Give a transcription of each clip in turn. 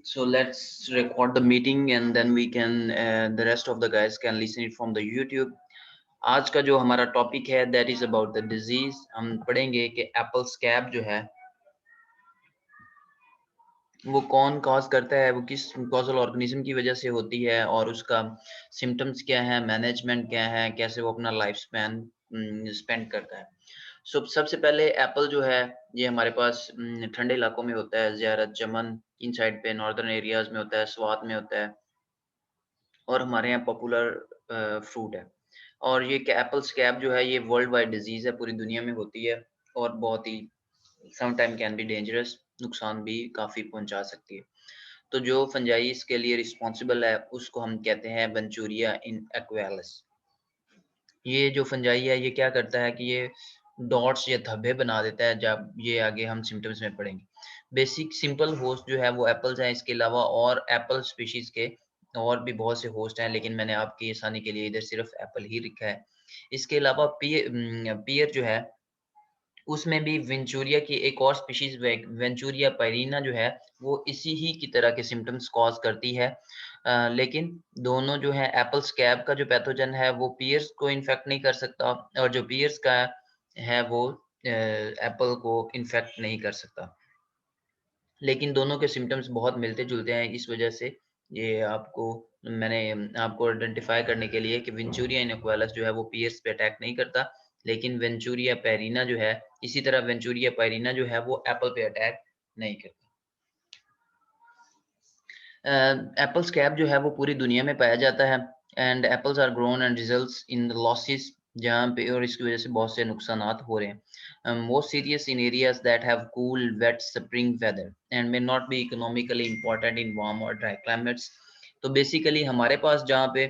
So let's record the meeting and then we can the rest of the guys can listen it from the YouTube. आज का जो हमारा topic है that is about the disease. हम पढ़ेंगे कि Apple scab जो है वो कौन कॉज करता है, वो किस कॉजल ऑर्गेनिज्म की वजह से होती है और उसका सिम्टम्स क्या है, मैनेजमेंट क्या है, कैसे वो अपना लाइफ स्पैन स्पेंड करता है। सबसे पहले एप्पल जो है ये हमारे पास ठंडे इलाकों में होता है, ज़ियारत चमन इन साइड पे नॉर्दर्न एरियाज में होता है, स्वात में होता है और हमारे यहाँ पॉपुलर फ्रूट है। और ये एप्पल स्कैब जो है ये वर्ल्ड वाइड डिजीज है, पूरी दुनिया में होती है और बहुत ही some time can be dangerous, नुकसान भी काफ़ी पहुंचा सकती है। तो जो फंजाई इसके लिए रिस्पॉन्सिबल है उसको हम कहते हैं वेंचूरिया इन एक्वालिस। ये जो फंजाई है ये क्या करता है कि ये डॉट्स या धब्बे बना देता है, जब ये आगे हम सिम्टम्स में पढ़ेंगे। बेसिक सिंपल होस्ट जो है वो एप्पल्स हैं, इसके अलावा और एप्पल स्पीशीज के और भी बहुत से होस्ट हैं, लेकिन मैंने आपकी आसानी के लिए इधर सिर्फ एप्पल ही लिखा है। इसके अलावा पियर जो है उसमें भी वेंचूरिया की एक और स्पीशीज वेंचूरिया पैरिना जो है वो इसी ही की तरह के सिम्टम्स कॉज करती है। लेकिन दोनों जो है एप्पल स्कैब का जो पैथोजन है वो पियर्स को इन्फेक्ट नहीं कर सकता और जो पियर्स का है वो एप्पल को इन्फेक्ट नहीं कर सकता। लेकिन दोनों के सिम्टम्स बहुत मिलते-जुलते हैं, इस वजह से ये मैंने आपको आइडेंटिफ़ाई करने के लिए कि वेंचूरिया इनक्वालिस जो है वो पियर्स पे अटैक नहीं करता, लेकिन वेंचूरिया पैरिना जो है, इसी तरह वेंचूरिया पैरिना जो है वो एप्पल पे अटैक नहीं करता। एप्पल स्कैब जो है वो पूरी दुनिया में पाया जाता है and apples are grown and results in the losses, जहाँ पे और इसकी वजह से बहुत से नुकसानात हो रहे हैं। Most serious in areas that have cool wet spring weather and may not be economically important in warm और ड्राई क्लाइमेट्स। तो बेसिकली हमारे पास जहाँ पे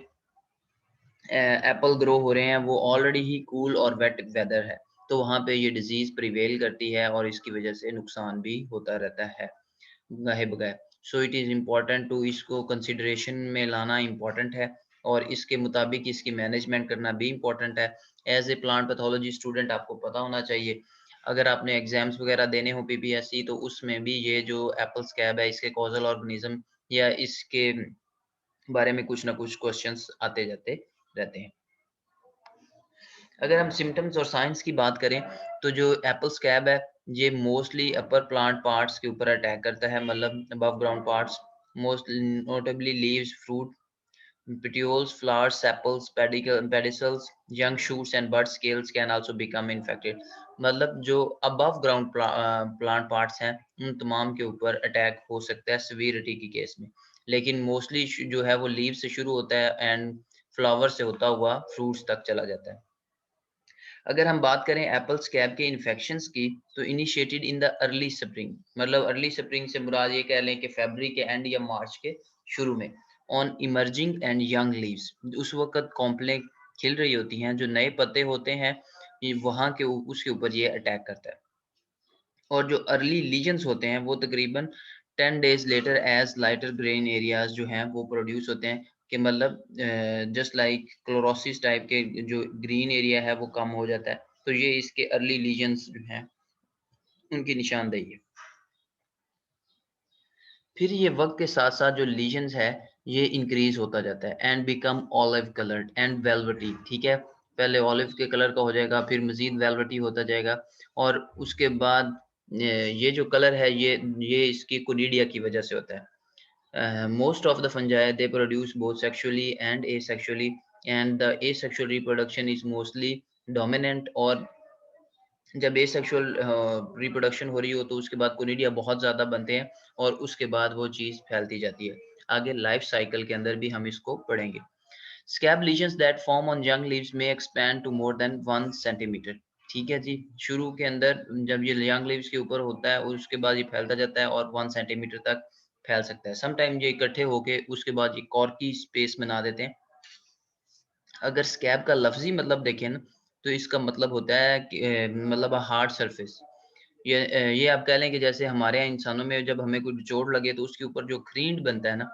एप्पल ग्रो हो रहे हैं वो ऑलरेडी ही कूल और वेट वेदर है, तो वहाँ पे ये डिजीज प्रिवेल करती है और इसकी वजह से नुकसान भी होता रहता है गाहे बगाए। So it is important to इसको कंसिडरेशन में लाना इम्पोर्टेंट है और इसके मुताबिक इसकी मैनेजमेंट करना भी इम्पोर्टेंट है। As a plant pathology student आपको पता होना चाहिए, अगर आपने एग्जाम्स वगैरह देने हो पीपीएससी तो उसमें भी ये जो एप्पल स्कैब है इसके कॉजल ऑर्गेनिज्म या इसके बारे में कुछ ना कुछ क्वेश्चंस आते जाते रहते हैं। अगर हम सिम्टम्स और साइंस की बात करें तो जो एप्पल स्कैब है ये मोस्टली अपर प्लांट पार्ट्स के ऊपर अटैक करता है, मतलब above ground parts, most notably leaves, fruit, petioles, flowers, sepals, pedicels, young shoots and bud scales can also become infected। मतलब जो अबव ग्राउंड प्लांट पार्ट्स हैं उन तमाम के ऊपर अटैक हो सकता है सीवियरिटी की केस में, लेकिन मोस्टली जो है वो लीव से शुरू होता है एंड फ्लावर से होता हुआ फ्रूट्स तक चला जाता है। अगर हम बात करें एप्पल स्कैब के इन्फेक्शंस की तो initiated in the early spring, मतलब अर्ली स्प्रिंग से मुराद ये कह लें कि फरवरी के एंड या मार्च के शुरू में, on emerging and young leaves, उस वक्त कॉम्प्लें खिल रही होती हैं, जो नए पत्ते होते हैं ये वहाँ के उसके ऊपर ये अटैक करता है। और जो अर्ली लीजन्स होते हैं वो तकरीबन 10 days later as lighter green areas जो हैं वो प्रोड्यूस होते हैं, कि मतलब जस्ट लाइक क्लोरोसिस टाइप के जो ग्रीन एरिया है वो कम हो जाता है, तो ये इसके अर्ली लीजन्स जो हैं उनकी निशानदेही है। फिर ये वक्त के साथ साथ जो लीजन्स है ये इंक्रीज होता जाता है and become olive coloured and velvety, ठीक है, पहले ऑलिव के कलर का हो जाएगा फिर मजीद वेलवेटी होता जाएगा और उसके बाद ये जो कलर है ये इसकी कोनिडिया की वजह से होता है। Most of the fungi they produce both sexually and asexually, and the asexual reproduction is mostly dominant। और जब एसेक्सुअल रिप्रोडक्शन हो रही हो तो उसके बाद कोनिडिया बहुत ज़्यादा बनते हैं और उसके बाद वो चीज़ फैलती जाती है। आगे लाइफ साइकिल के अंदर भी हम इसको पढ़ेंगे। Scab lesions that form on young leaves में expand to more than 1 centimetre, ठीक है जी, शुरू के अंदर जब ये यंग लीव्स के ऊपर होता है उसके बाद ये फैलता जाता है और 1 सेंटीमीटर तक फैल सकता है। सम टाइम ये इकट्ठे होके उसके बाद ये कॉर्की स्पेस बना देते हैं। अगर स्कैब का लफ्जी मतलब देखें ना तो इसका मतलब होता है कि मतलब हार्ड सरफेस। ये आप कह लें कि जैसे हमारे यहाँ इंसानों में जब हमें कोई चोट लगे तो उसके ऊपर जो क्रींट बनता है ना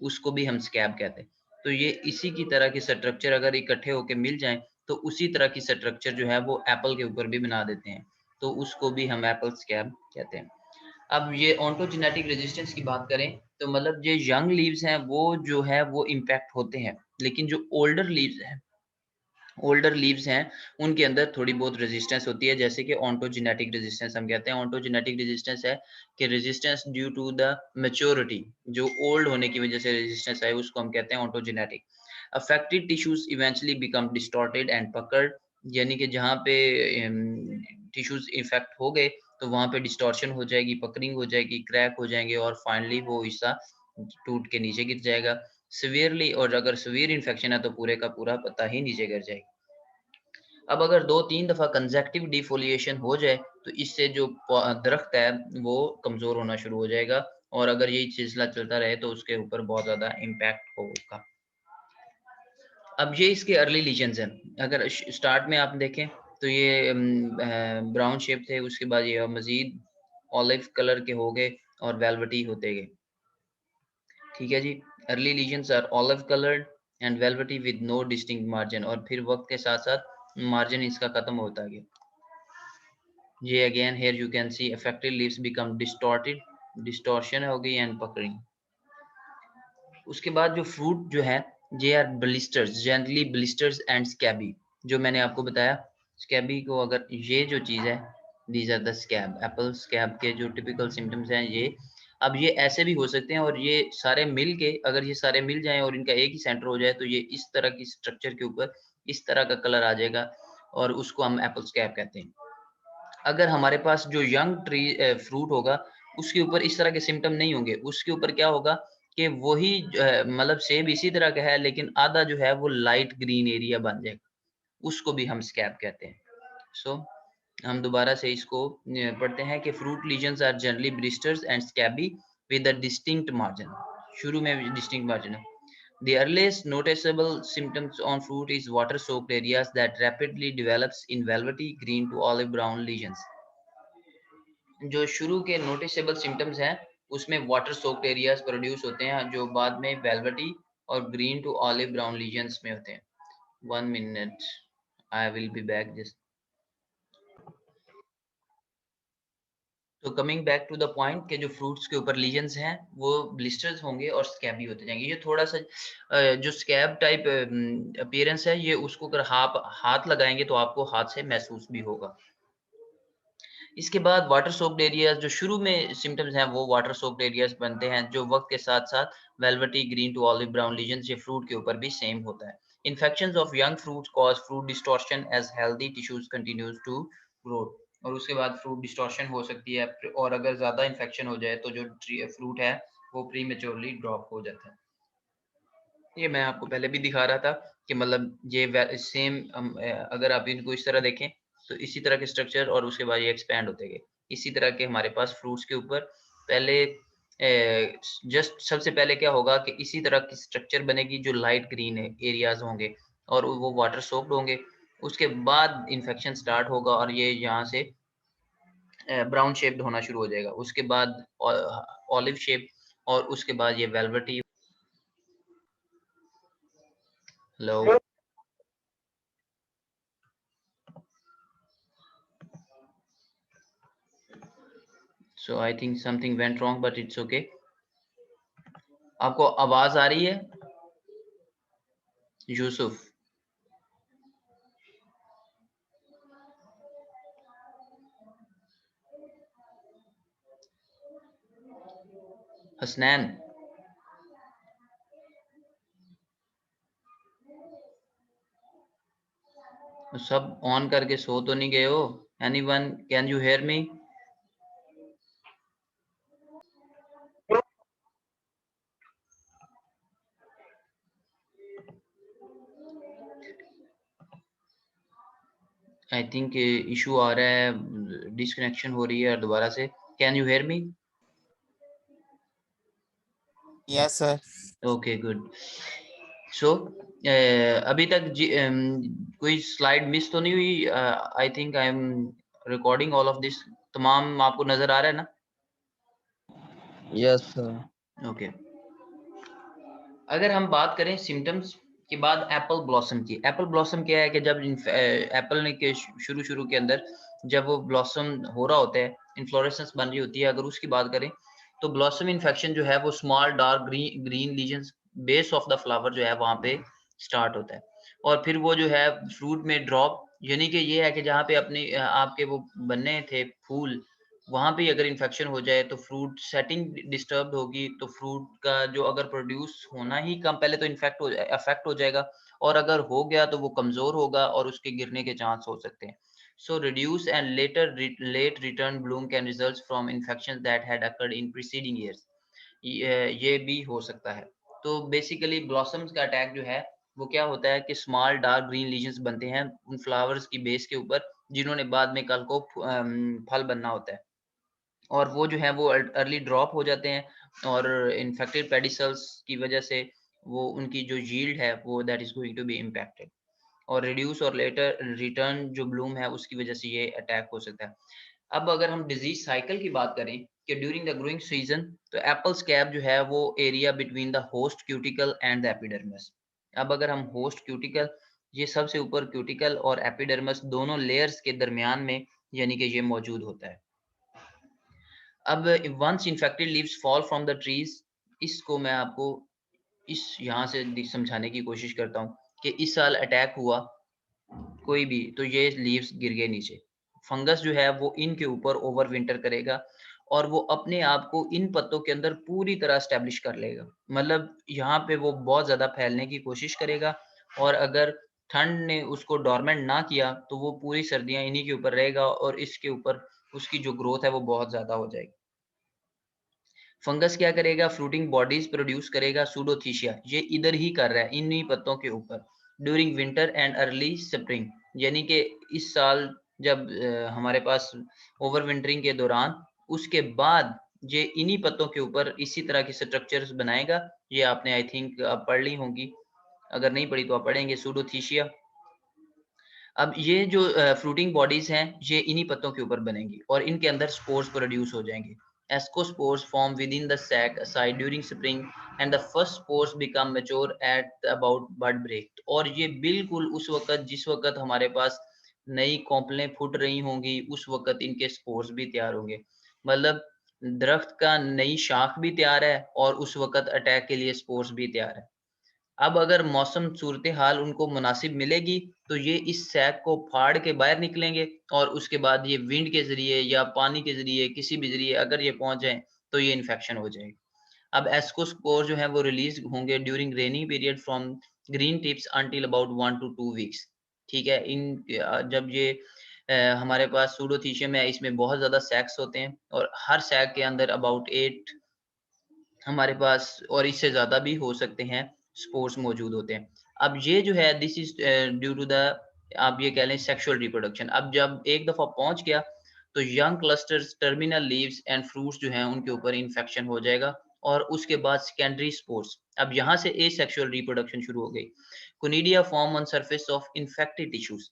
उसको भी हम स्कैब कहते हैं। तो ये इसी की तरह की स्ट्रक्चर अगर इकट्ठे होके मिल जाएं तो उसी तरह की स्ट्रक्चर जो है वो एप्पल के ऊपर भी बना देते हैं, तो उसको भी हम एप्पल स्कैब कहते हैं। अब ये ऑन्टोजेनेटिक रेजिस्टेंस की बात करें तो मतलब जो यंग लीव्स हैं वो जो है वो इम्पैक्ट होते हैं, लेकिन जो ओल्डर लीव्स हैं उनके अंदर थोड़ी बहुत रेजिस्टेंस होती है, जैसे कि ऑन्टोजेनेटिक रेजिस्टेंस हम कहते हैं। ऑन्टोजेनेटिक रेजिस्टेंस है कि resistance due to the maturity, जो ओल्ड होने की वजह से रेजिस्टेंस है उसको हम कहते हैं ontogenetic. Affected tissues eventually become distorted and पकड़, यानी कि जहाँ पे टिश्यूज इफेक्ट हो गए तो वहाँ पे डिस्टॉर्शन हो जाएगी, पकड़िंग हो जाएगी, क्रैक हो जाएंगे और फाइनली वो हिस्सा टूट के नीचे गिर जाएगा सिवियरली, और अगर सिवियर इन्फेक्शन है तो पूरे का पूरा पत्ता ही नीचे गिर जाएगा। अब अगर 2-3 दफा कंसेक्टिव डिफोलिएशन हो जाए तो इससे जो दरख्त है वो कमजोर होना शुरू हो जाएगा, और अगर यही सिलसिला चलता रहे तो उसके ऊपर बहुत ज्यादा इम्पैक्ट होगा। अब ये इसके अर्ली लीजन्स हैं। अगर स्टार्ट में आप देखें तो ये ब्राउन शेप थे, उसके बाद ये मजीद ऑलिव कलर के हो गए और वेलवेटी होते गए। ठीक है जी, early lesions are olive coloured and velvety with no distinct margin, और फिर वक्त के साथ साथ मार्जिन इसका खत्म होता गया। ये again here you can see affected leaves become distorted, distortion हो गई एंड पकड़िंग। उसके बाद जो फ्रूट जो है जे are blisters, generally blisters and scabby. जो मैंने आपको बताया स्कैबी को, अगर ये जो चीज है these are the scab, apple scab के जो टिपिकल सिम्टम्स हैं ये। अब ये ऐसे भी हो सकते हैं, और ये सारे मिल के, अगर ये सारे मिल जाएं और इनका एक ही सेंटर हो जाए तो ये इस तरह की स्ट्रक्चर के ऊपर इस तरह का कलर आ जाएगा, और उसको हम एप्पल स्कैब कहते हैं। अगर हमारे पास जो यंग ट्री फ्रूट होगा उसके ऊपर इस तरह के सिम्टम नहीं होंगे, उसके ऊपर क्या होगा कि वही मतलब सेब इसी तरह का है लेकिन आधा जो है वो लाइट ग्रीन एरिया बन जाएगा, उसको भी हम स्कैब कहते हैं। सो हम दोबारा से इसको पढ़ते हैं कि fruit lesions are generally blisters and scabby with a distinct margin. शुरू में डिस्टिंक्ट मार्जिन है। The earliest noticeable symptoms on fruit is water-soaked areas that rapidly develops in velvety green to olive brown lesions. जो शुरू के noticeable symptoms हैं उसमें water soaked areas produce होते हैं जो बाद में वेलवेटी और green to olive brown lesions में होते हैं। 1 minute, I will be back just. तो coming back to the point के जो फ्रूट्स के ऊपर लीजन्स हैं वो ब्लिस्टर्स होंगे और स्कैबी होते जाएंगे। ये थोड़ा सा जो स्कैब टाइप अपीयरेंस है ये उसको अगर हाथ लगाएंगे तो आपको हाथ से महसूस भी होगा। इसके बाद वाटर सोक्ड एरियाज, जो शुरू में सिम्टम्स हैं वो वाटर सोक्ड एरियाज बनते हैं, जो वक्त के साथ साथ velvety green to olive brown lesions ये फ्रूट के ऊपर भी सेम होता है। Infections of young fruits cause fruit distortion as healthy tissues continues to grow, और उसके बाद फ्रूट डिस्टॉर्शन हो सकती है, और अगर ज्यादा इन्फेक्शन हो जाए तो जो फ्रूट है वो प्रीमेच्योरली ड्रॉप हो जाता है। ये मैं आपको पहले भी दिखा रहा था कि मतलब ये सेम, अगर आप इनको इस तरह देखें तो इसी तरह के स्ट्रक्चर, और उसके बाद ये एक्सपैंड होते गए। इसी तरह के हमारे पास फ्रूट्स के ऊपर पहले जस्ट सबसे पहले क्या होगा कि इसी तरह की स्ट्रक्चर बनेगी जो लाइट ग्रीन एरियाज होंगे और वो वाटर सोक्ड होंगे। उसके बाद इन्फेक्शन स्टार्ट होगा और ये यहाँ से ब्राउन शेप्ड होना शुरू हो जाएगा, उसके बाद ऑलिव शेप, और उसके बाद ये velvety. Hello, so I think something went wrong but it's okay। आपको आवाज आ रही है यूसुफ? हसनैन, सब ऑन करके सो तो नहीं गए हो? Anyone, can you hear me? I think issue आ रहा है, डिस्कनेक्शन हो रही है और दोबारा से। Can you hear me? Yes sir. Okay good. So अभी तक कोई स्लाइड मिस तो नहीं हुई? I think I am recording all of this. तमाम आपको नजर आ रहा है ना? Yes sir. ओके। अगर हम बात करें सिम्टम्स के बाद एप्पल ब्लॉसम की, एप्पल ब्लॉसम क्या है कि जब एप्पल ने के शुरू शुरू के अंदर जब वो ब्लॉसम हो रहा होता है, इन्फ्लोरेसेंस बन रही होती है, अगर उसकी बात करें तो ब्लॉसम इन्फेक्शन जो है वो small dark green lesions base of the flower जो है वहाँ पे स्टार्ट होता है। और फिर वो जो है फ्रूट में ड्रॉप, यानी कि ये है कि जहाँ पे अपने आपके वो बनने थे फूल, वहाँ पे अगर इन्फेक्शन हो जाए तो फ्रूट सेटिंग डिस्टर्ब होगी, तो फ्रूट का जो अगर प्रोड्यूस होना ही कम, पहले तो अफेक्ट हो जाएगा, और अगर हो गया तो वो कमज़ोर होगा और उसके गिरने के चांस हो सकते हैं। So reduce and late return bloom can result from infection that had occurred in preceding years. ये भी हो सकता है। तो बेसिकली ब्लॉसम्स का अटैक जो है वो क्या होता है कि स्मॉल डार्क ग्रीन लीजन्स बनते हैं उन फ्लावर्स की बेस के ऊपर, जिन्होंने बाद में कल को फल बनना होता है, और वो जो है वो अर्ली ड्रॉप हो जाते हैं, और इन्फेक्टेड पेडिसल्स की वजह से वो उनकी जो यील्ड है वो that is going to be impacted, और रिड्यूस और लेटर रिटर्न जो ब्लूम है उसकी वजह से ये अटैक हो सकता है। अब अगर हम डिजीज साइकिल की बात करें कि ड्यूरिंग द ग्रोइंग सीजन, तो एप्पल स्कैब जो है वो area between the host cuticle and the epidermis. अब अगर हम होस्ट क्यूटिकल, ये सबसे ऊपर क्यूटिकल और एपिडर्मिस दोनों लेयर्स के दरमियान में, यानी कि ये मौजूद होता है। अब once infected leaves fall from the trees, इसको मैं आपको इस यहाँ से समझाने की कोशिश करता हूँ कि इस साल अटैक हुआ कोई भी, तो ये लीव्स गिर गए नीचे, फंगस जो है वो इनके ऊपर ओवर विंटर करेगा, और वो अपने आप को इन पत्तों के अंदर पूरी तरह स्टैब्लिश कर लेगा। मतलब यहाँ पे वो बहुत ज़्यादा फैलने की कोशिश करेगा, और अगर ठंड ने उसको डोरमेंट ना किया तो वो पूरी सर्दियाँ इन्हीं के ऊपर रहेगा, और इसके ऊपर उसकी जो ग्रोथ है वो बहुत ज़्यादा हो जाएगी। फंगस क्या करेगा, फ्रूटिंग बॉडीज प्रोड्यूस करेगा सूडोथीशिया, ये इधर ही कर रहा है इन्हीं पत्तों के ऊपर, during winter and early spring, यानी कि इस साल जब हमारे पास ओवर विंटरिंग के दौरान, उसके बाद ये इन्हीं पत्तों के ऊपर इसी तरह की स्ट्रक्चर्स बनाएगा। ये आपने आई थिंक आप पढ़ ली होंगी, अगर नहीं पढ़ी तो आप पढ़ेंगे सूडोथीशिया। अब ये जो फ्रूटिंग बॉडीज हैं ये इन्हीं पत्तों के ऊपर बनेंगी, और इनके अंदर स्पोर्स प्रोड्यूस हो जाएंगे। Ascospores form within the sac side during spring, and the first spores become mature at about bud break, और ये बिल्कुल उस वक्त जिस वक्त हमारे पास नई कॉम्पलें फूट रही होंगी, उस वक्त इनके स्पोर्स भी तैयार होंगे। मतलब दरख्त का नई शाख भी तैयार है, और उस वक्त अटैक के लिए स्पोर्स भी तैयार है। अब अगर मौसम सूरत हाल उनको मुनासिब मिलेगी, तो ये इस सैक को फाड़ के बाहर निकलेंगे, और उसके बाद ये विंड के ज़रिए या पानी के ज़रिए किसी भी ज़रिए अगर ये पहुँच जाएँ, तो ये इन्फेक्शन हो जाएगी। अब एस्कोस्पोर जो है वो रिलीज़ होंगे during rainy period from green tips until about 1 to 2 weeks. ठीक है? जब ये हमारे पास सूडोथीशियम है, इसमें बहुत ज़्यादा सैक्स होते हैं, और हर सैक के अंदर अबाउट 8 हमारे पास, और इससे ज़्यादा भी हो सकते हैं, स्पोर्स मौजूद होते हैं। अब ये जो है this is due to the, आप ये कह लें सेक्सुअल रिप्रोडक्शन। अब जब एक दफ़ा पहुँच गया, तो young clusters, terminal leaves and fruits जो हैं उनके ऊपर इन्फेक्शन हो जाएगा, और उसके बाद सेकेंडरी स्पोर्स। अब यहाँ से एसेक्सुअल रिप्रोडक्शन शुरू हो गई। Conidia form on surface of infected tissues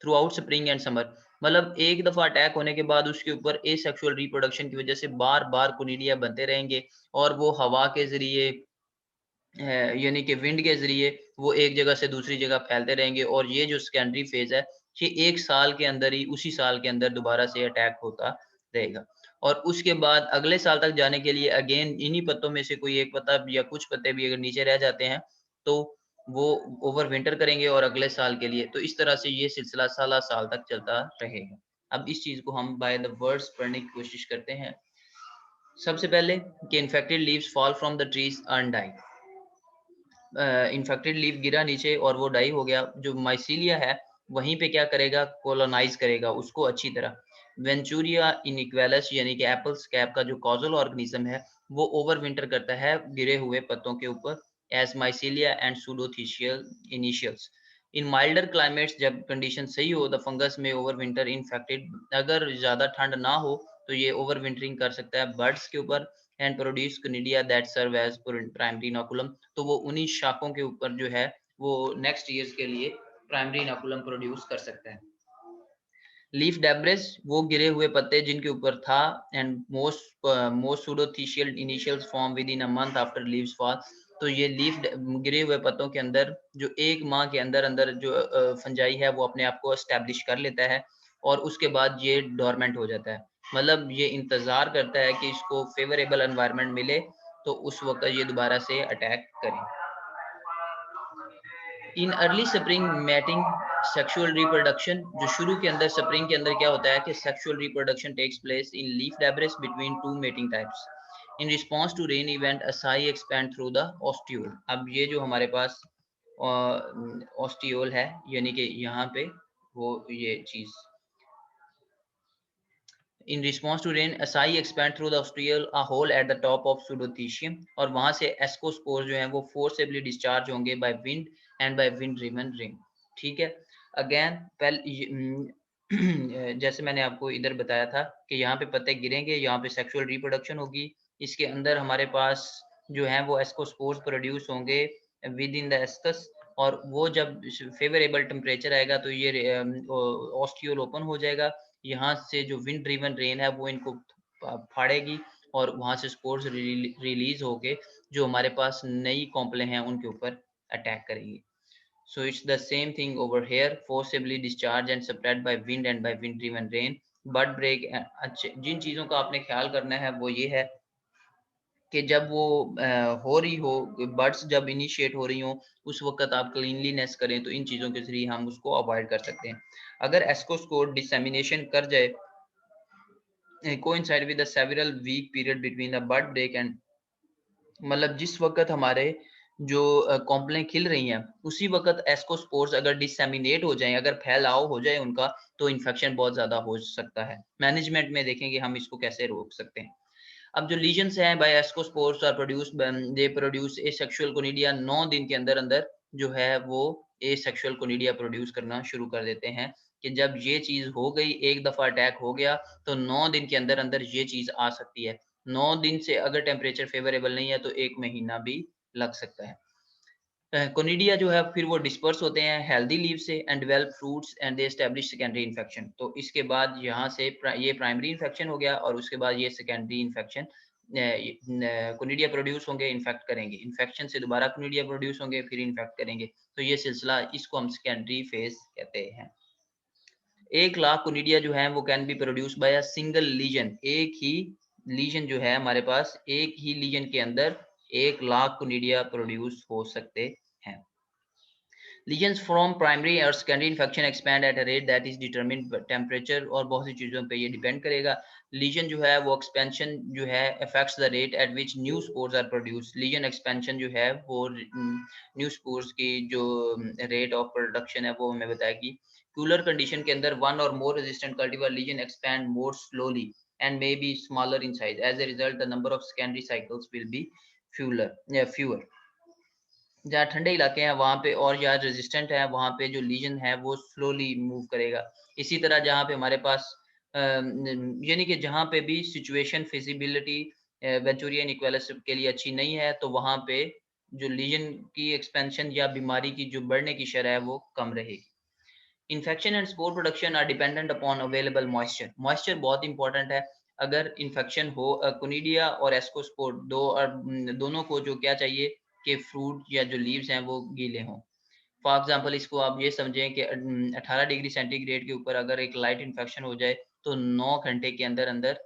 through out spring and summer. मतलब एक दफ़ा अटैक होने के बाद उसके ऊपर एसेक्सुअल रिप्रोडक्शन की वजह से बार-बार कोनिडिया बनते रहेंगे, और वो हवा के ज़रिए यानी कि विंड के ज़रिए वो एक जगह से दूसरी जगह फैलते रहेंगे, और ये जो सेकेंडरी फ़ेज़ है, ये 1 साल के अंदर ही, उसी साल के अंदर दोबारा से अटैक होता रहेगा। और उसके बाद अगले साल तक जाने के लिए अगेन इन्हीं पत्तों में से कोई एक पत्ता या कुछ पत्ते भी अगर नीचे रह जाते हैं, तो वो ओवर विंटर करेंगे और अगले साल के लिए, तो इस तरह से ये सिलसिला साल तक चलता रहेगा। अब इस चीज़ को हम बाय द वर्ड्स पढ़ने की कोशिश करते हैं। सबसे पहले कि infected leaves fall from the trees and die. Infected leaf गिरा नीचे और वो डाई हो गया, जो माइसीलिया है वहीं पे क्या करेगा, कोलोनाइज करेगा उसको अच्छी तरह। वेंचूरिया इनिक्वेलस यानी कि एप्पल स्कैब का जो कॉजल ऑर्गेनिज्म है, वो ओवर विंटर करता है गिरे हुए पत्तों के ऊपर, as mycelia and pseudothecial initials. In milder climates, जब कंडीशन सही हो, द फंगस में ओवर विंटर इन्फेक्टेड, अगर ज़्यादा ठंड ना हो तो ये ओवर विंटरिंग कर सकता है बर्ड्स के ऊपर, and produce conidia that serve as primary inoculum, तो वो उन्हीं शाखों के ऊपर जो है वो नेक्स्ट ईयर्स के लिए प्राइमरी इनोकुलम प्रोड्यूस कर सकता है। लीफ डेब्रिस, वो गिरे हुए पत्ते जिनके ऊपर था, and most pseudothecial initials form within a month after leaves fall, तो ये गिरे हुए पत्तों के अंदर जो 1 माह के अंदर अंदर जो फंजाई है वो अपने आप को एस्टेब्लिश कर लेता है, और उसके बाद ये डोरमेंट हो जाता है। मतलब ये इंतजार करता है कि इसको फेवरेबल एनवायरनमेंट मिले तो उस वक्त ये दोबारा से अटैक करें। In early spring mating sexual reproduction, जो शुरू के अंदर स्प्रिंग के अंदर क्या होता है कि sexual reproduction takes place in leaf debris between two mating types. In response to rain event asci expand through the ostiole. अब ये जो हमारे पास ऑस्टियोल है यानी कि यहाँ पे वो ये चीज, in response to rain asci expand through the ostiole a hole at the top of pseudothecium, और वहां से एस्कोस्पोर जो है वो फोर्सेबली डिस्चार्ज होंगे by wind and by wind driven rain. ठीक है। अगेन जैसे मैंने आपको इधर बताया था कि यहाँ पे पत्ते गिरेंगे, यहाँ पे सेक्सुअल रिप्रोडक्शन होगी, इसके अंदर हमारे पास जो है वो एस्कोस्पोर्स प्रोड्यूस होंगे विद इन द एस्कस, और वो जब फेवरेबल टेम्परेचर आएगा तो ये ऑस्टियोल ओपन हो जाएगा। यहाँ से जो विंड ड्रिवन रेन है वो इनको फाड़ेगी और वहां से स्पोर्स रिलीज होके जो हमारे पास नई कॉम्पले हैं उनके ऊपर अटैक करेंगी। So it's the same thing over here, forcibly discharged and spread by wind and by wind driven rain. Bud break, जिन चीज़ों का आपने ख्याल करना है वो ये है कि जब वो हो रही हो, बर्ड्स जब इनिशिएट हो रही हो उस वक्त आप क्लीनलीनेस करें तो इन चीज़ों के जरिए हम उसको अवॉइड कर सकते हैं। अगर एस्कोस्कोर डिसेमिनेशन कर जाए coincide with the several week period between the bud break and, मतलब जिस वक्त हमारे जो कॉम्प्लें खिल रही हैं उसी वक्त एस्कोस्पोर्स अगर डिसेमिनेट हो जाएं, अगर फैलाव हो जाए उनका, तो इन्फेक्शन बहुत ज्यादा हो सकता है। मैनेजमेंट में देखेंगे हम इसको कैसे रोक सकते हैं। अब जो लीजन्स हैं by ascospores are produce, they produce asexual conidia. 9 दिन के अंदर अंदर जो है वो ए सेक्सुअल कोनिडिया प्रोड्यूस करना शुरू कर देते हैं कि जब ये चीज हो गई, एक दफा अटैक हो गया तो 9 दिन के अंदर अंदर ये चीज आ सकती है। 9 दिन से अगर टेम्परेचर फेवरेबल नहीं है तो 1 महीना भी लग सकता है। कोनिडिया जो है फिर वो डिस्पर्स होते हैं हेल्दी लीव से and develop fruits and they establish secondary infection. तो इसके बाद यहाँ से ये प्राइमरी इन्फेक्शन हो गया और उसके बाद ये सेकेंडरी इन्फेक्शन, कोनिडिया प्रोड्यूस होंगे, इन्फेक्ट करेंगे, इन्फेक्शन से दोबारा कोनिडिया प्रोड्यूस होंगे, फिर इन्फेक्ट करेंगे। तो ये सिलसिला, इसको हम सेकेंडरी फेज कहते हैं। 1 लाख कोनिडिया जो है वो can be produce by a single lesion. एक ही लीजन जो है हमारे पास, एक ही लीजन के अंदर 1 लाख कोनिडिया प्रोड्यूस हो सकते हैं। लीजन्स फ्रॉम प्राइमरी और secondary infection expand at a rate that is determined temperature, और बहुत सी चीज़ों पे ये डिपेंड करेगा। लीजन जो है वो एक्सपेंशन जो है affects the rate at which new spores are produce. Lesion expansion जो है वो न्यू स्पोर्स की जो रेट ऑफ प्रोडक्शन है वो हमें बताएगी। कूलर कंडीशन के अंदर one or more resistant cultivar lesion expand more slowly and may be smaller in size. As a result, the number of secondary cycles will be fewer. जहाँ ठंडे इलाके हैं वहाँ पे और या रेजिस्टेंट है वहाँ पे जो लीजन है वो स्लोली मूव करेगा। इसी तरह जहाँ पे हमारे पास यानी कि जहाँ पे भी सिचुएशन फिजिबिलिटी वेंचुरिया इनइक्वालिस के लिए अच्छी नहीं है तो वहाँ पे जो लीजन की एक्सपेंशन या बीमारी की जो बढ़ने की शरह है वो कम रहेगी। Infection and spore production are dependent upon available moisture. Moisture बहुत इंपॉर्टेंट है। अगर इन्फेक्शन हो, कोनिडिया और एस्कोस्पोर दोनों को जो क्या चाहिए कि फ्रूट या जो लीव्स हैं वो गीले हों। फॉर एग्जांपल इसको आप ये समझें कि 18 डिग्री सेंटीग्रेड के ऊपर अगर एक लाइट इन्फेक्शन हो जाए तो 9 घंटे के अंदर अंदर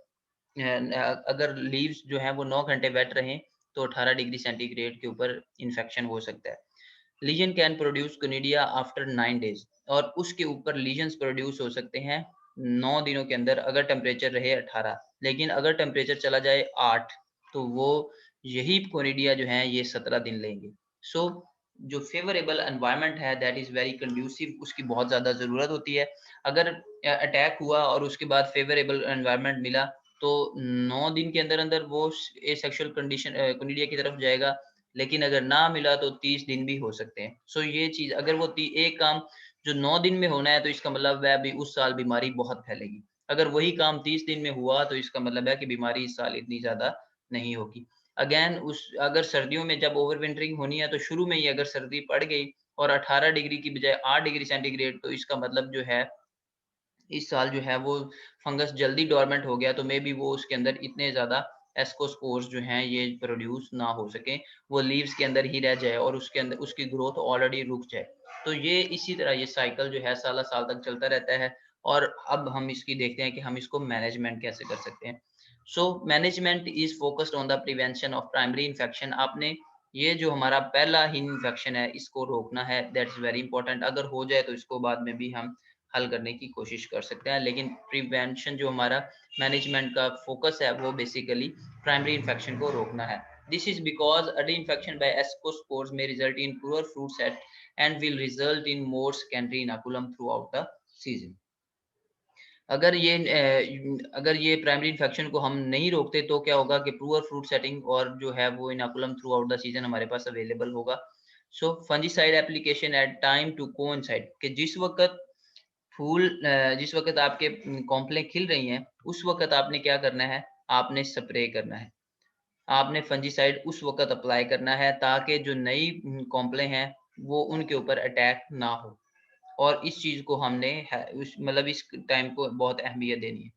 अगर लीव्स जो है वो 9 घंटे वेट रहें तो 18 डिग्री सेंटीग्रेड के ऊपर इन्फेक्शन हो सकता है। Lesion can produce conidia after 9 days, और उसके ऊपर लीजन्स प्रोड्यूस हो सकते हैं 9 दिनों के अंदर अगर टेम्परेचर रहे 18। लेकिन अगर टेम्परेचर चला जाए 8 तो वो यही कोनिडिया जो है ये 17 दिन लेंगे। सो जो फेवरेबल एनवायरनमेंट है दैट इज वेरी कंड्यूसिव, उसकी बहुत ज़्यादा ज़रूरत होती है। अगर अटैक हुआ और उसके बाद फेवरेबल एनवायरनमेंट मिला तो 9 दिन के अंदर अंदर वो ए सेक्सुअल कंडीशन कोनिडिया की तरफ जाएगा। लेकिन अगर ना मिला तो 30 दिन भी हो सकते हैं। सो ये चीज अगर वो एक काम जो 9 दिन में होना है तो इसका मतलब है अभी उस साल बीमारी बहुत फैलेगी। अगर वही काम 30 दिन में हुआ तो इसका मतलब है कि बीमारी इस साल इतनी ज्यादा नहीं होगी। अगेन उस अगर सर्दियों में जब ओवर विंटरिंग होनी है तो शुरू में ही अगर सर्दी पड़ गई और 18 डिग्री की बजाय 8 डिग्री सेंटीग्रेड, तो इसका मतलब जो है इस साल जो है वो फंगस जल्दी डोरमेंट हो गया तो मे बी वो उसके अंदर इतने ज़्यादा एस्कोस्पोर्स जो हैं ये प्रोड्यूस ना हो सकें, वो लीव्स के अंदर ही रह जाए और उसके अंदर उसकी ग्रोथ ऑलरेडी रुक जाए। तो ये इसी तरह ये साइकिल जो है साल साल तक चलता रहता है और अब हम इसकी देखते हैं कि हम इसको मैनेजमेंट कैसे कर सकते हैं। So management is focused on the prevention of primary infection. आपने ये जो हमारा पहला ही इन्फेक्शन है इसको रोकना है, दैट इज वेरी इंपॉर्टेंट। अगर हो जाए तो इसको बाद में भी हम हल करने की कोशिश कर सकते हैं, लेकिन प्रिवेंशन जो हमारा मैनेजमेंट का फोकस है वो बेसिकली प्राइमरी इन्फेक्शन को रोकना है। This is because early infection by ascospores may result in poor fruit set and will result in more secondary inoculum throughout the season. अगर ये प्राइमरी इन्फेक्शन को हम नहीं रोकते तो क्या होगा कि पुअर फ्रूट सेटिंग और जो है वो inoculum throughout the season हमारे पास अवेलेबल होगा। So fungicide application at time to coincide कि जिस वक्त आपके कॉम्प्लें खिल रही हैं उस वक्त आपने क्या करना है, आपने स्प्रे करना है, आपने फंजीसाइड उस वक्त अप्लाई करना है ताकि जो नई कॉम्प्लें हैं वो उनके ऊपर अटैक ना हो। और इस चीज़ को हमने मतलब इस टाइम को बहुत अहमियत देनी है।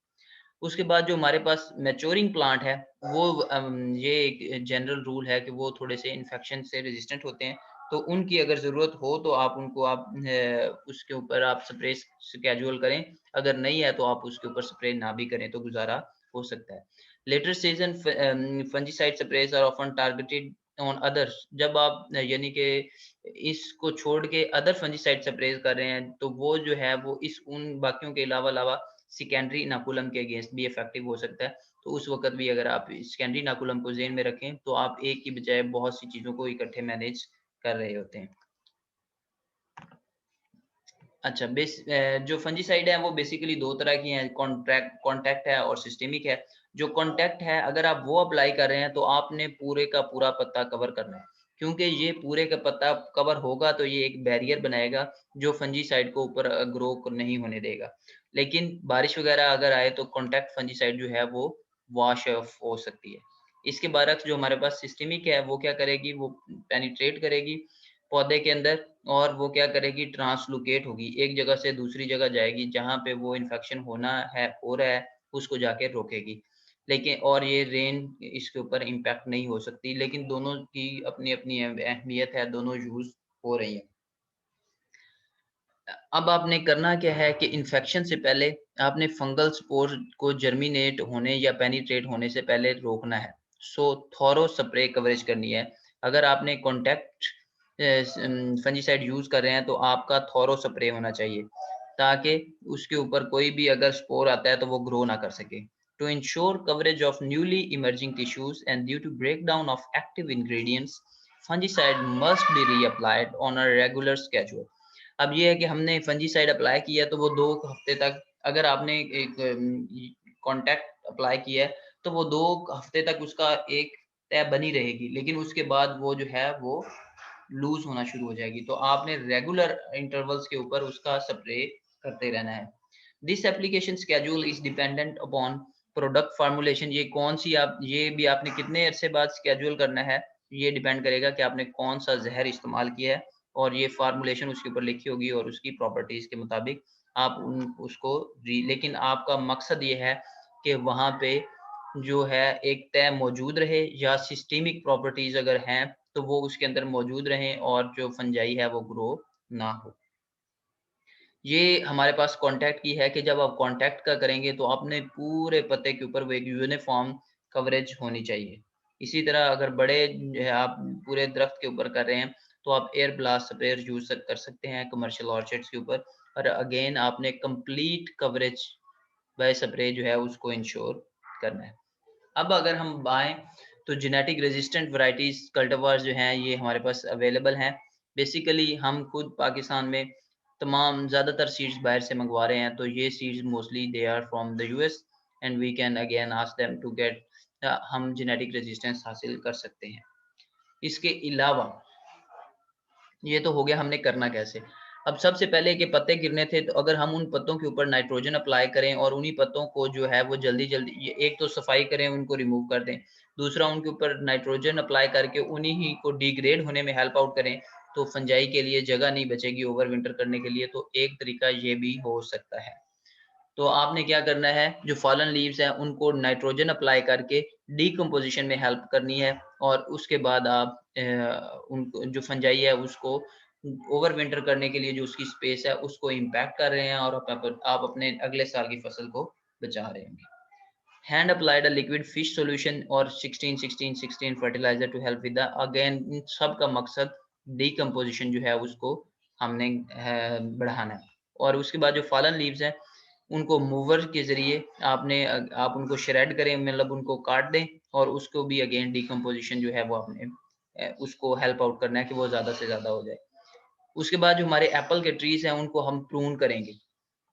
उसके बाद जो हमारे पास मैच्योरिंग प्लांट है वो ये एक जनरल रूल है कि वो थोड़े से इन्फेक्शन से रेजिस्टेंट होते हैं, तो उनकी अगर ज़रूरत हो तो आप उनको उसके ऊपर आप स्प्रे स्केड्यूल करें, अगर नहीं है तो आप उसके ऊपर स्प्रे ना भी करें तो गुजारा हो सकता है। Later season fungicide sprays are often targeted on others. जब आप यानी कि इसको छोड़ के अदर फंजीसाइड स्प्रेज कर रहे हैं तो वो जो है वो इस उन बाकियों के अलावा सेकेंडरी इनोकुलम के अगेंस्ट भी इफेक्टिव हो सकता है। तो उस वक़्त भी अगर आप सेकेंडरी इनोकुलम को ज़हन में रखें तो आप एक की बजाय बहुत सी चीज़ों को इकट्ठे मैनेज कर रहे होते हैं। अच्छा, जो फंजीसाइड है वो बेसिकली 2 तरह की हैं, कॉन्टैक्ट है और सिस्टेमिक है। जो कॉन्टैक्ट है अगर आप वो अप्लाई कर रहे हैं तो आपने पूरे का पूरा पत्ता कवर करना है, क्योंकि ये पूरे का पत्ता कवर होगा तो ये एक बैरियर बनाएगा जो फंजीसाइड को ऊपर ग्रो नहीं होने देगा। लेकिन बारिश वगैरह अगर आए तो कॉन्टैक्ट फंजीसाइड जो है वो वॉश ऑफ हो सकती है। इसके बरअक्स जो हमारे पास सिस्टेमिक है वो क्या करेगी, वो पेनिट्रेट करेगी पौधे के अंदर और वो क्या करेगी, ट्रांसलोकेट होगी, एक जगह से दूसरी जगह जाएगी, जहाँ पे वो इन्फेक्शन हो रहा है, उसको जाके रोकेगी। लेकिन और ये रेन इसके ऊपर इम्पैक्ट नहीं हो सकती, लेकिन दोनों की अपनी-अपनी अहमियत है, दोनों यूज़ हो रही हैं। अब आपने करना क्या है कि इन्फेक्शन से पहले आपने फंगल स्पोर को जर्मिनेट होने या पेनिट्रेट होने से पहले रोकना है। सो थॉरो स्प्रे कवरेज करनी है। अगर आपने कॉन्टैक्ट फंजीसाइड यूज़ कर रहे हैं तो आपका थॉरो स्प्रे होना चाहिए, ताकि उसके ऊपर कोई भी अगर स्पोर आता है तो वो ग्रो ना कर सके। To ensure coverage of newly emerging tissues and due to breakdown of active ingredients, fungicide must be reapplied on a regular schedule. अब ये है कि हमने फंजीसाइड अप्लाई किया तो वो 2 हफ्ते तक, अगर आपने एक कॉन्टैक्ट अप्लाई किया है तो वो 2 हफ्ते तक उसका एक तह बनी रहेगी, लेकिन उसके बाद वो जो है वो लूज़ होना शुरू हो जाएगी। तो आपने रेगुलर इंटरवल्स के ऊपर उसका स्प्रे करते रहना है। This application schedule is dependent upon product formulation. ये भी आपने कितने अरसे बाद शेड्यूल करना है, ये डिपेंड करेगा कि आपने कौन-सा ज़हर इस्तेमाल किया है और ये फॉर्मूलेशन उसके ऊपर लिखी होगी और उसकी प्रॉपर्टीज़ के मुताबिक आप उसको लेकिन आपका मकसद ये है कि वहाँ पे जो है एक तय मौजूद रहे या सिस्टमिक प्रॉपर्टीज़ अगर हैं तो वो उसके अंदर मौजूद रहें और जो फंजाई है वो ग्रो ना हो। ये हमारे पास कॉन्टैक्ट की है कि जब आप कॉन्टैक्ट का करेंगे तो अपने पूरे पत्ते के ऊपर वो एक यूनिफ़ॉर्म कवरेज होनी चाहिए। इसी तरह अगर बड़े जो है आप पूरे दरख्त के ऊपर कर रहे हैं तो आप एयर ब्लास्ट स्प्रेयर यूज़ कर सकते हैं कमर्शियल ऑर्चिड्स के ऊपर, और अगेन आपने कंप्लीट कवरेज बाय स्प्रे जो है उसको इंश्योर करना है। अब अगर हम आएँ तो जेनेटिक रेजिस्टेंट वैराइटीज़ कल्टीवार्स जो हैं ये हमारे पास अवेलेबल हैं। बेसिकली हम खुद पाकिस्तान में तमाम ज़्यादातर सीड्स बाहर से मंगवा रहे हैं, तो ये seeds mostly they are from the US and we can again ask them to get हम जेनेटिक रेजिस्टेंस हासिल कर सकते हैं। इसके अलावा ये तो हो गया हमने करना कैसे। अब सबसे पहले कि पत्ते गिरने थे तो अगर हम उन पत्तों के ऊपर नाइट्रोजन अप्लाई करें और उन्हीं पत्तों को जो है वो जल्दी-जल्दी ये एक तो सफाई करें, उनको रिमूव कर दें। दूसरा उनके ऊपर नाइट्रोजन अप्लाई करके उन्हीं ही को डिग्रेड होने में हेल्प आउट करें, तो फंजाई के लिए जगह नहीं बचेगी ओवर विंटर करने के लिए, तो एक तरीका ये भी हो सकता है। तो आपने क्या करना है, जो फॉलन लीव्स हैं उनको नाइट्रोजन अप्लाई करके डिकम्पोजिशन में हेल्प करनी है और उसके बाद आप उनको जो फंजाई है उसको ओवर विंटर करने के लिए जो उसकी स्पेस है उसको इम्पैक्ट कर रहे हैं और आप अपने अगले साल की फसल को बचा रहे होंगे। Hand applied a liquid fish solution और 16-16-16 fertilizer to help with the, again इन सब का मकसद डीकम्पोजिशन जो है उसको हमने बढ़ाना है। और उसके बाद जो फॉलन लीव्स हैं उनको मूवर के ज़रिए आप उनको श्रेड करें, मतलब उनको काट दें और उसको भी अगेन डीकम्पोजिशन जो है वो आपने उसको हेल्प आउट करना है कि वो ज़्यादा से ज़्यादा हो जाए। उसके बाद जो हमारे एप्पल के ट्रीज़ हैं उनको हम प्रून करेंगे,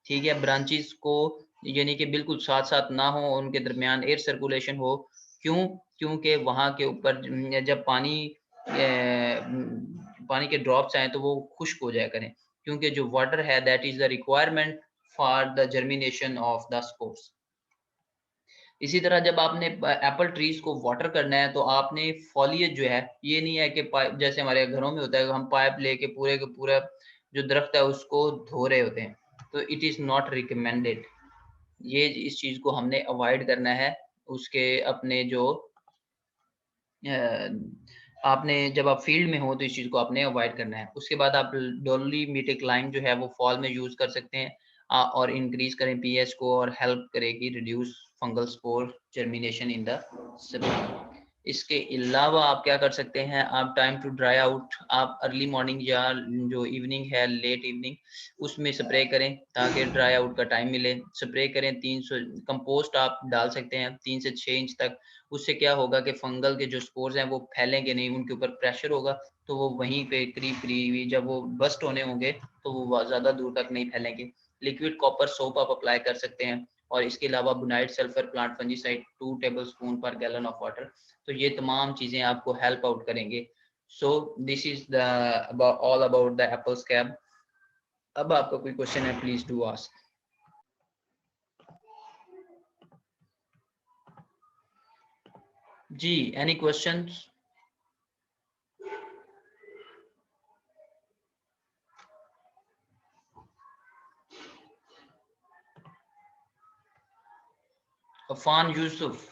ठीक है? ब्रांचेज़ को यानी कि बिल्कुल साथ-साथ ना हो, उनके दरमियान एयर सर्कुलेशन हो। क्यों? क्योंकि वहाँ के ऊपर जब पानी के ड्रॉप्स आएँ तो वो खुश्क हो जाया करें, क्योंकि जो वाटर है that is the requirement for the germination of the spores. इसी तरह जब आपने एप्पल ट्रीज़ को वाटर करना है तो आपने फॉलिएज जो है, ये नहीं है कि पाइप जैसे हमारे घरों में होता है, हम पाइप लेके पूरे के पूरा जो दरख्त है उसको धो रहे होते हैं, तो इट इज़ नॉट रिकमेंडेड। ये इस चीज़ को हमने अवॉइड करना है। उसके अपने जो आपने जब आप फील्ड में हो तो इस चीज़ को आपने अवॉइड करना है। उसके बाद आप डोलोमीटिक लाइम जो है वो फॉल में यूज़ कर सकते हैं और इंक्रीज़ करें पीएच को और हेल्प करेगी reduce fungal spore germination in the spring. इसके अलावा आप क्या कर सकते हैं, आप टाइम टू ड्राई आउट आप अर्ली मॉर्निंग या जो इवनिंग है लेट इवनिंग उसमें स्प्रे करें ताकि ड्राई आउट का टाइम मिले। स्प्रे करें 300 कंपोस्ट आप डाल सकते हैं 3 से 6 इंच तक। उससे क्या होगा कि फंगल के जो स्पोर्स हैं वो फैलेंगे नहीं, उनके ऊपर प्रेशर होगा तो वो वहीं पे करीब-करीब जब वो बस्ट होने होंगे तो वो ज़्यादा दूर तक नहीं फैलेंगे। लिक्विड कॉपर सोप आप अप्लाई कर सकते हैं और इसके अलावा Bonide sulfur plant fungicide 2 tablespoon per gallon of water. तो ये तमाम चीज़ें आपको हेल्प आउट करेंगे। So this is the all about the apple scab. अब आपका कोई क्वेश्चन है प्लीज डू आस्क। जी, एनी क्वेश्चंस? अफान यूसुफ।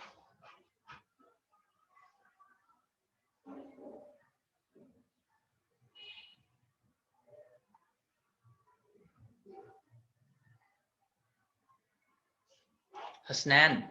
हसनैन।